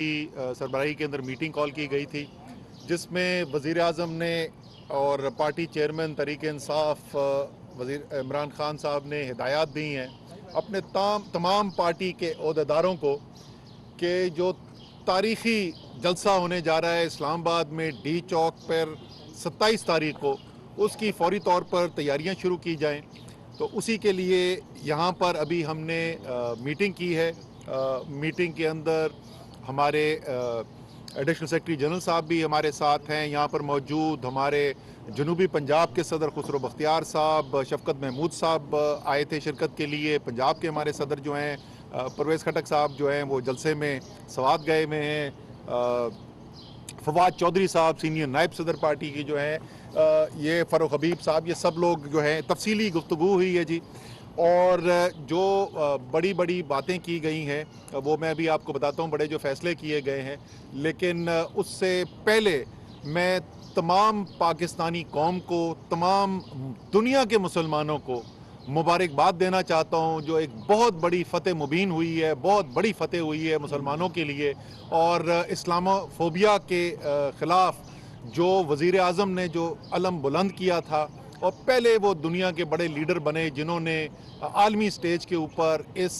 की सरबराही के अंदर मीटिंग कॉल की गई थी, जिसमें वज़ीर आज़म ने और पार्टी चेयरमैन तहरीक इंसाफ वज़ीर इमरान खान साहब ने हिदायत दी हैं अपने तमाम पार्टी के अहदेदारों को कि जो तारीख़ी जलसा होने जा रहा है इस्लामाबाद में डी चौक पर 27 तारीख को, उसकी फ़ौरी तौर पर तैयारियां शुरू की जाएं। तो उसी के लिए यहाँ पर अभी हमने मीटिंग की है। मीटिंग के अंदर हमारे एडिशनल सेक्रेटरी जनरल साहब भी हमारे साथ हैं यहाँ पर मौजूद। हमारे जनूबी पंजाब के सदर खुसरो बख्तियार साहब, शफकत महमूद साहब आए थे शिरकत के लिए। पंजाब के हमारे सदर जो हैं परवेज़ खटक साहब जो हैं वो जलसे में सवात गए हुए हैं। फवाद चौधरी साहब सीनियर नायब सदर पार्टी की जो हैं, ये फ़ारूक हबीब साहब, ये सब लोग जो हैं तफसीली गुफ्तगू हुई है जी। और जो बड़ी बड़ी बातें की गई हैं वो मैं भी आपको बताता हूँ, बड़े जो फ़ैसले किए गए हैं। लेकिन उससे पहले मैं तमाम पाकिस्तानी कौम को, तमाम दुनिया के मुसलमानों को मुबारकबाद देना चाहता हूँ। जो एक बहुत बड़ी फ़तह मुबीन हुई है, बहुत बड़ी फ़तह हुई है मुसलमानों के लिए। और इस्लामोफोबिया के ख़िलाफ़ जो वज़ीर आज़म ने जो अलम बुलंद किया था, और पहले वो दुनिया के बड़े लीडर बने जिन्होंने आलमी स्टेज के ऊपर इस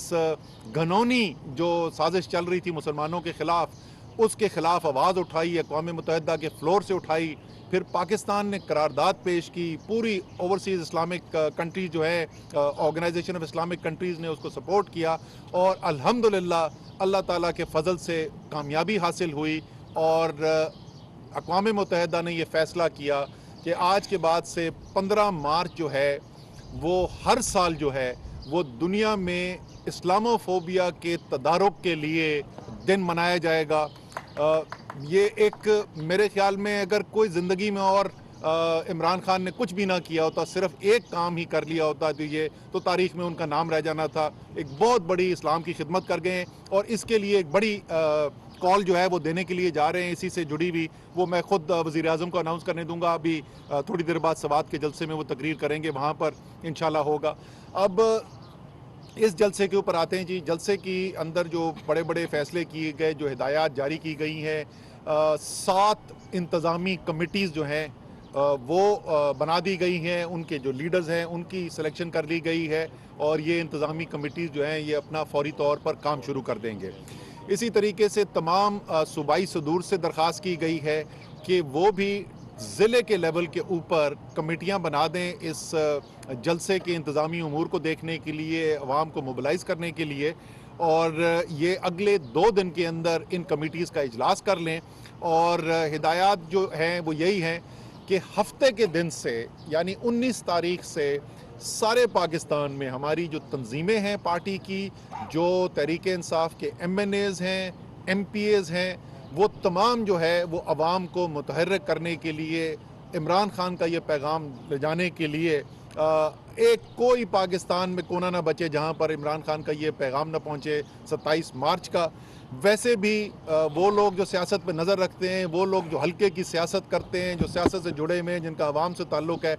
घनौनी जो साजिश चल रही थी मुसलमानों के ख़िलाफ़, उसके ख़िलाफ़ आवाज़ उठाई, अक़वाम मुत्तहिदा के फ्लोर से उठाई। फिर पाकिस्तान ने करारदाद पेश की, पूरी ओवरसीज़ इस्लामिक कंट्रीज़ जो है, ऑर्गेनाइजेशन ऑफ इस्लामिक कंट्रीज़ ने उसको सपोर्ट किया। और अल्हम्दुलिल्लाह अल्लाह ताला के फ़ज़ल से कामयाबी हासिल हुई। और अक़वाम मुत्तहिदा ने यह फ़ैसला किया कि आज के बाद से 15 मार्च जो है वो हर साल जो है वो दुनिया में इस्लामोफोबिया के तदारुक के लिए दिन मनाया जाएगा। ये एक मेरे ख्याल में अगर कोई ज़िंदगी में और इमरान खान ने कुछ भी ना किया होता, सिर्फ एक काम ही कर लिया होता, तो तारीख़ में उनका नाम रह जाना था। एक बहुत बड़ी इस्लाम की खिदमत कर गए हैं और इसके लिए एक बड़ी कॉल जो है वो देने के लिए जा रहे हैं। इसी से जुड़ी हुई वो मैं ख़ुद वज़ीर आज़म को अनाउंस करने दूंगा। अभी थोड़ी देर बाद सवात के जलसे में वो तकरीर करेंगे, वहाँ पर इंशाल्लाह होगा। अब इस जलसे के ऊपर आते हैं जी। जलसे की अंदर जो बड़े बड़े फ़ैसले किए गए, जो हिदायत जारी की गई हैं, 7 इंतज़ामी कमिटीज़ जो हैं वो बना दी गई हैं। उनके जो लीडर्स हैं उनकी सिलेक्शन कर ली गई है और ये इंतज़ामी कमिटीज़ जो हैं ये अपना फ़ौरी तौर पर काम शुरू कर देंगे। इसी तरीके से तमाम सूबाई सदूर से दरख्वास्त की गई है कि वो भी ज़िले के लेवल के ऊपर कमेटियां बना दें इस जलसे के इंतज़ामी उमूर को देखने के लिए, अवाम को मोबिलाइज़ करने के लिए। और ये अगले 2 दिन के अंदर इन कमिटीज़ का इजलास कर लें। और हिदायत जो हैं वो यही हैं कि हफ्ते के दिन से यानी 19 तारीख से सारे पाकिस्तान में हमारी जो तंजीमें हैं पार्टी की, जो तहरीक इंसाफ के MNAs हैं, MPAs हैं, वो तमाम जो है वो अवाम को मुतहर्रिक करने के लिए, इमरान खान का ये पैगाम ले जाने के लिए, एक कोई पाकिस्तान में कोना ना बचे जहाँ पर इमरान खान का ये पैगाम ना पहुँचे 27 मार्च का। वैसे भी वो लोग जो सियासत पे नज़र रखते हैं, वो लोग जो हल्के की सियासत करते हैं, जो सियासत से जुड़े हुए हैं, जिनका अवाम से ताल्लुक़ है,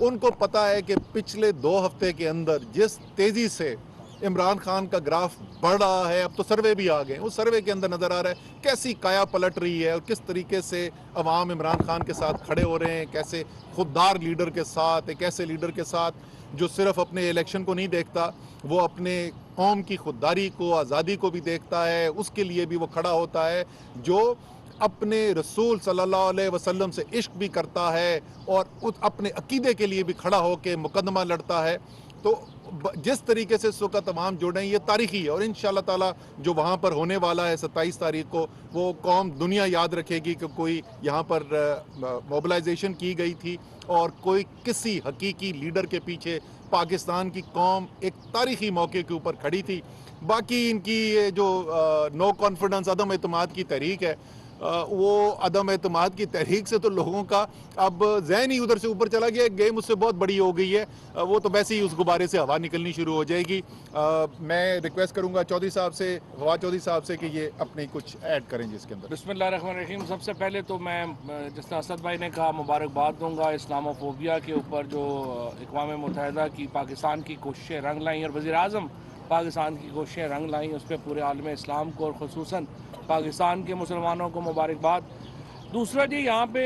उनको पता है कि पिछले 2 हफ्ते के अंदर जिस तेज़ी से इमरान खान का ग्राफ बढ़ रहा है, अब तो सर्वे भी आ गए, उस सर्वे के अंदर नज़र आ रहा है कैसी काया पलट रही है और किस तरीके से अवाम इमरान खान के साथ खड़े हो रहे हैं, कैसे खुददार लीडर के साथ, एक ऐसे लीडर के साथ जो सिर्फ अपने इलेक्शन को नहीं देखता, वो अपने कौम की खुददारी को, आज़ादी को भी देखता है, उसके लिए भी वो खड़ा होता है, जो अपने रसूल सल्लल्लाहु अलैहि वसल्लम से इश्क भी करता है और अपने अकीदे के लिए भी खड़ा होकर मुकदमा लड़ता है। तो जिस तरीके से इस वक्त तमाम जुड़ रहे हैं ये तारीख़ी है। और इंशाअल्लाह ताला जो वहाँ पर होने वाला है 27 तारीख को, वो कौम दुनिया याद रखेगी कि कोई यहाँ पर मोबिलाइजेशन की गई थी और कोई किसी हकीकी लीडर के पीछे पाकिस्तान की कौम एक तारीख़ी मौके के ऊपर खड़ी थी। बाकी इनकी ये जो नो कॉन्फिडेंस, अदम एतमाद की तहरीक है, वो अदम एतमाद की तहरीक से तो लोगों का अब ज़हन ही उधर से ऊपर चला गया। गेम उससे बहुत बड़ी हो गई है, वो तो वैसे ही उस गुब्बारे से हवा निकलनी शुरू हो जाएगी। मैं रिक्वेस्ट करूंगा चौधरी साहब से, फवाद चौधरी साहब से, कि ये अपने कुछ ऐड करें जिसके अंदर। बिस्मिल्लाहिर्रहमानिर्रहीम। सबसे पहले तो मैं जिस तरह असद भाई ने कहा मुबारकबाद दूंगा इस्लामोफोबिया के ऊपर जो अक़वाम मुत्तहिदा की पाकिस्तान की कोशिशें रंग लाई और वज़ीर आज़म پاکستان کی کوششیں رنگ لائیں، اس پہ پورے عالم اسلام کو اور خصوصاً پاکستان کے مسلمانوں کو مبارکباد۔ دوسرا جی، یہاں پہ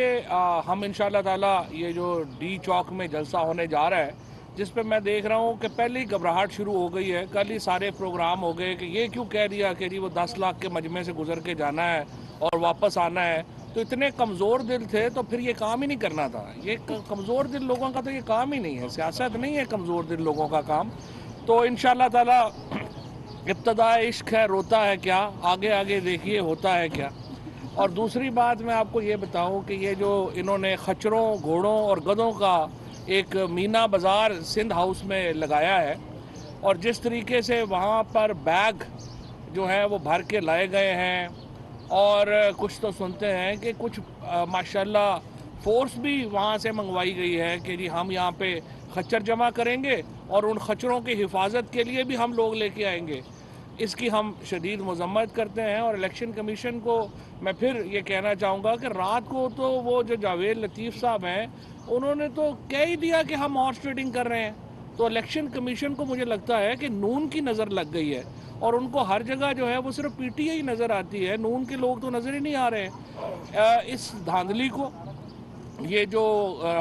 ہم انشاءاللہ تعالیٰ یہ جو ڈی چوک میں جلسہ ہونے جا رہا ہے، جس پہ میں دیکھ رہا ہوں کہ پہلے ہی گھبراہٹ شروع ہو گئی ہے۔ کل ہی سارے پروگرام ہو گئے کہ یہ کیوں کہہ دیا کہ جی وہ 10 لاکھ کے مجمع سے گزر کے جانا ہے اور واپس آنا ہے۔ تو اتنے کمزور دل تھے تو پھر یہ کام ہی نہیں کرنا تھا۔ یہ کمزور دل لوگوں کا تو یہ کام ہی نہیں ہے، سیاست نہیں ہے کمزور دل لوگوں کا کام۔ تو انشاءاللہ تعالیٰ ابتدا عشق ہے، روتا ہے کیا، آگے آگے دیکھیے ہوتا ہے کیا۔ اور دوسری بات میں آپ کو یہ بتاؤں کہ یہ جو انہوں نے خچروں، گھوڑوں اور گدھوں کا ایک مینا بازار سندھ ہاؤس میں لگایا ہے، اور جس طریقے سے وہاں پر بیگ جو ہے وہ بھر کے لائے گئے ہیں، اور کچھ تو سنتے ہیں کہ کچھ ماشاءاللہ فورس بھی وہاں سے منگوائی گئی ہے کہ جی ہم یہاں پہ خچر جمع کریں گے اور ان خچروں کی حفاظت کے لیے بھی ہم لوگ لے کے آئیں گے۔ اس کی ہم شدید مذمت کرتے ہیں، اور الیکشن کمیشن کو میں پھر یہ کہنا چاہوں گا کہ رات کو تو وہ جو جاوید لطیف صاحب ہیں انہوں نے تو کہہ ہی دیا کہ ہم ہارس ٹریڈنگ کر رہے ہیں۔ تو الیکشن کمیشن کو مجھے لگتا ہے کہ نون کی نظر لگ گئی ہے، اور ان کو ہر جگہ جو ہے وہ صرف پی ٹی آئی نظر آتی ہے، نون کے لوگ تو نظر ہی نہیں آ رہے ہیں۔ اس دھاندلی کو، یہ جو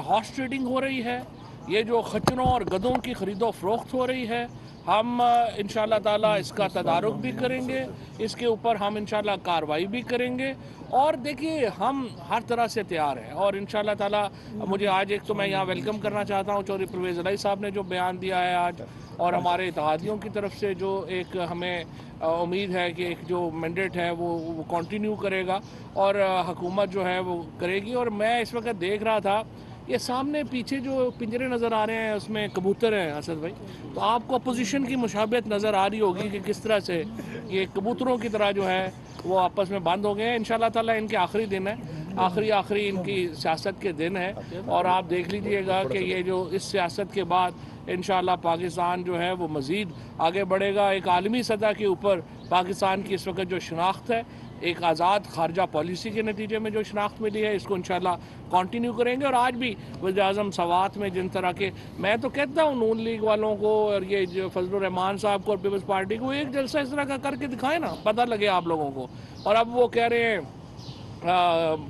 ہارس ٹریڈنگ ہو رہی ہے، یہ جو خچروں اور گدھوں کی خرید و فروخت ہو رہی ہے، ہم انشاءاللہ تعالیٰ اس کا تدارک بھی کریں گے، اس کے اوپر ہم انشاءاللہ کارروائی بھی کریں گے۔ اور دیکھیے ہم ہر طرح سے تیار ہیں، اور انشاءاللہ تعالیٰ مجھے آج ایک تو میں یہاں ویلکم کرنا چاہتا ہوں چودھری پرویز الہی صاحب نے جو بیان دیا ہے آج، اور ہمارے اتحادیوں کی طرف سے جو ایک ہمیں امید ہے کہ ایک جو مینڈیٹ ہے وہ کنٹینیو کرے گا، اور حکومت جو ہے وہ کرے گی۔ اور میں اس وقت دیکھ رہا تھا یہ سامنے پیچھے جو پنجرے نظر آ رہے ہیں اس میں کبوتر ہیں اسد بھائی، تو آپ کو اپوزیشن کی مشابہت نظر آ رہی ہوگی کہ کس طرح سے یہ کبوتروں کی طرح جو ہے وہ آپس میں بند ہو گئے ہیں۔ انشاءاللہ تعالیٰ ان کے آخری دن ہے، آخری ان کی سیاست کے دن ہے، اور آپ دیکھ لیجئے گا کہ یہ جو اس سیاست کے بعد انشاءاللہ پاکستان جو ہے وہ مزید آگے بڑھے گا۔ ایک عالمی سطح کے اوپر پاکستان کی اس وقت جو شناخت ہے، ایک آزاد خارجہ پالیسی کے نتیجے میں جو شناخت ملی ہے، اس کو انشاءاللہ کنٹینیو کریں گے۔ اور آج بھی وزیر اعظم سوات میں جن طرح کے، میں تو کہتا ہوں نون لیگ والوں کو اور یہ جو فضل الرحمان صاحب کو اور پیپلز پارٹی کو، ایک جلسہ اس طرح کا کر کے دکھائیں نا، پتہ لگے آپ لوگوں کو۔ اور اب وہ کہہ رہے ہیں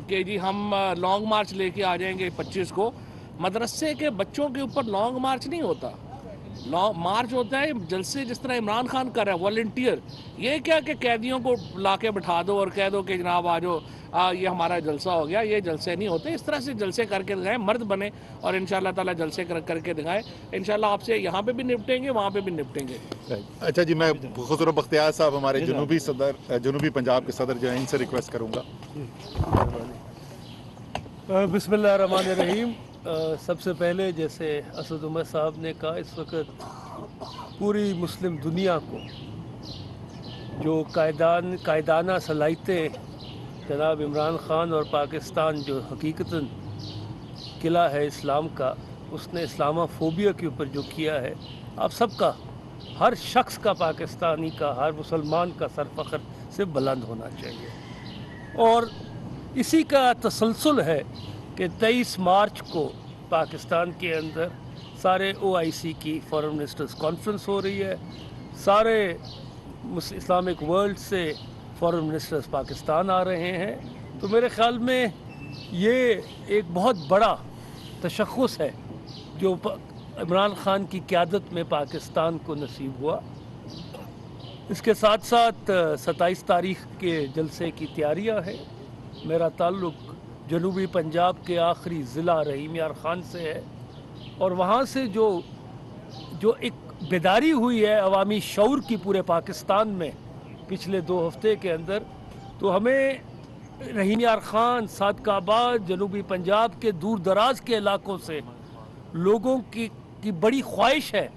کہ جی ہم لانگ مارچ لے کے آ جائیں گے 25 کو۔ مدرسے کے بچوں کے اوپر لانگ مارچ نہیں ہوتا، لانگ مارچ ہوتا ہے جلسے جس طرح عمران خان کر رہا ہے، والنٹیئر۔ یہ کیا کہ قیدیوں کو لا کے بٹھا دو اور کہہ دو کہ جناب آ جاؤ، یہ ہمارا جلسہ ہو گیا۔ یہ جلسے نہیں ہوتے، اس طرح سے جلسے کر کے دکھائیں، مرد بنے اور انشاءاللہ تعالیٰ جلسے کر کے دکھائیں۔ انشاءاللہ آپ سے یہاں پہ بھی نپٹیں گے، وہاں پہ بھی نپٹیں گے۔ اچھا جی، میں خسرو بختیار صاحب ہمارے جنوبی پنجاب کے صدر جو ہیں ان سے ریکویسٹ کروں گا۔ بسم اللہ الرحمن الرحیم۔ سب سے پہلے جیسے اسد عمر صاحب نے کہا، اس وقت پوری مسلم دنیا کو جو قائدانہ صلاحیتیں جناب عمران خان اور پاکستان جو حقیقتاً قلعہ ہے اسلام کا، اس نے اسلامہ فوبیا کے اوپر جو کیا ہے، آپ سب کا، ہر شخص کا، پاکستانی کا، ہر مسلمان کا سر فخر سے بلند ہونا چاہیے۔ اور اسی کا تسلسل ہے کہ 23 مارچ کو پاکستان کے اندر سارے OIC کی فارن منسٹرز کانفرنس ہو رہی ہے، سارے اسلامک ورلڈ سے فارن منسٹرز پاکستان آ رہے ہیں۔ تو میرے خیال میں یہ ایک بہت بڑا تشخص ہے جو عمران خان کی قیادت میں پاکستان کو نصیب ہوا۔ اس کے ساتھ ساتھ 27 تاریخ کے جلسے کی تیاریاں ہیں۔ میرا تعلق جنوبی پنجاب کے آخری ضلع رحیم یار خان سے ہے، اور وہاں سے جو ایک بیداری ہوئی ہے عوامی شعور کی پورے پاکستان میں پچھلے 2 ہفتے کے اندر، تو ہمیں رحیم یار خان، صادق آباد، جنوبی پنجاب کے دور دراز کے علاقوں سے لوگوں کی بڑی خواہش ہے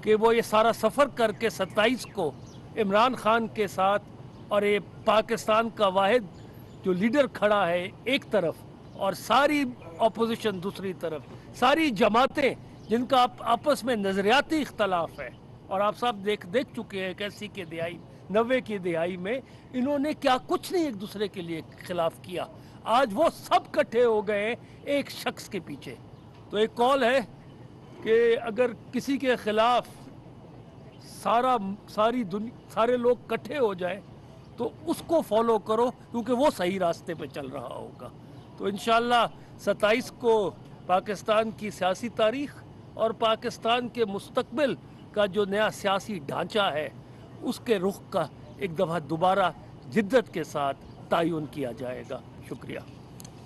کہ وہ یہ سارا سفر کر کے 27 کو عمران خان کے ساتھ، اور یہ پاکستان کا واحد جو لیڈر کھڑا ہے ایک طرف اور ساری اپوزیشن دوسری طرف، ساری جماعتیں جن کا آپس میں نظریاتی اختلاف ہے، اور آپ سب دیکھ چکے ہیں کہ 80 کی دہائی 90 کی دہائی میں انہوں نے کیا کچھ نہیں ایک دوسرے کے لیے خلاف کیا، آج وہ سب کٹھے ہو گئے ایک شخص کے پیچھے۔ تو ایک کال ہے کہ اگر کسی کے خلاف सारे लोग इकट्ठे हो जाए तो उसको फॉलो करो, क्योंकि वो सही रास्ते पे चल रहा होगा। तो इंशाल्लाह 27 को पाकिस्तान की सियासी तारीख और पाकिस्तान के मुस्तकबिल का जो नया सियासी ढांचा है उसके रुख का एक दफ़ा दोबारा जिद्दत के साथ तयन किया जाएगा। शुक्रिया।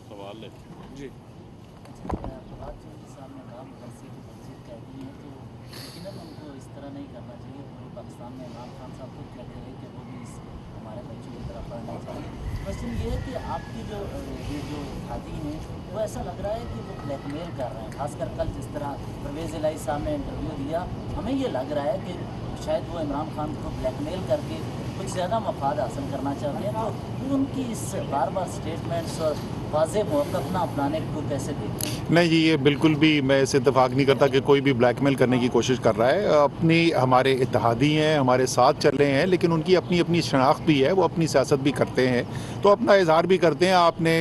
सवाल है जी। उनको इस तरह नहीं करना चाहिए। पूरे पाकिस्तान में इमरान खान साहब खुद कहते हैं कि वो भी हमारे बच्चों की तरफ पढ़ना चाहिए। क्वेश्चन ये है कि आपकी ये जो हाथी हैं वो ऐसा लग रहा है कि वो ब्लैकमेल कर रहे हैं, खासकर कल जिस तरह परवेज़ इलाही साहब ने इंटरव्यू दिया, हमें ये लग रहा है कि शायद वो इमरान खान को ब्लैकमेल करके कुछ ज़्यादा मफाद हासिल करना चाहते हैं। तो उनकी इस बार बार स्टेटमेंट्स और वाज़ेह मौक़िफ़ ना अपनाने को कैसे देखते हैं? नहीं जी, ये बिल्कुल भी मैं इसे इत्तेफाक नहीं करता कि कोई भी ब्लैकमेल करने की कोशिश कर रहा है। अपनी हमारे इत्तेहादी हैं, हमारे साथ चल रहे हैं, लेकिन उनकी अपनी अपनी शनाख्त भी है, वो अपनी सियासत भी करते हैं, तो अपना इजहार भी करते हैं। आपने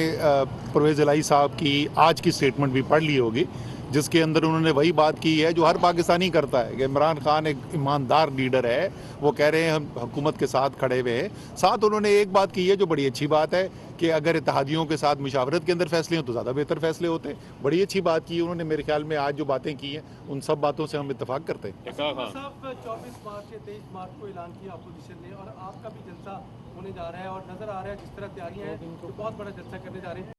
परवेज़ इलाही साहब की आज की स्टेटमेंट भी पढ़ ली होगी, जिसके अंदर उन्होंने वही बात की है जो हर पाकिस्तानी करता है कि इमरान खान एक ईमानदार लीडर है। वो कह रहे हैं हम हुकूमत के साथ खड़े हुए हैं। साथ उन्होंने एक बात की है जो बड़ी अच्छी बात है कि अगर इत्तेहादियों के साथ मुशावरत के अंदर फैसले हों तो ज़्यादा बेहतर फैसले होते हैं। बड़ी अच्छी बात की उन्होंने। मेरे ख्याल में आज जो बातें की हैं उन सब बातों से हम इत्तेफाक करते हैं। साहब 24 मार्च से 23 मार्च को ऐलान किया अपोजिशन ने, और आपका भी जलसा होने जा रहा है और नज़र आ रहा है जिस तरह तैयारियां हैं तो बहुत बड़ा जलसा करने जा रहे हैं।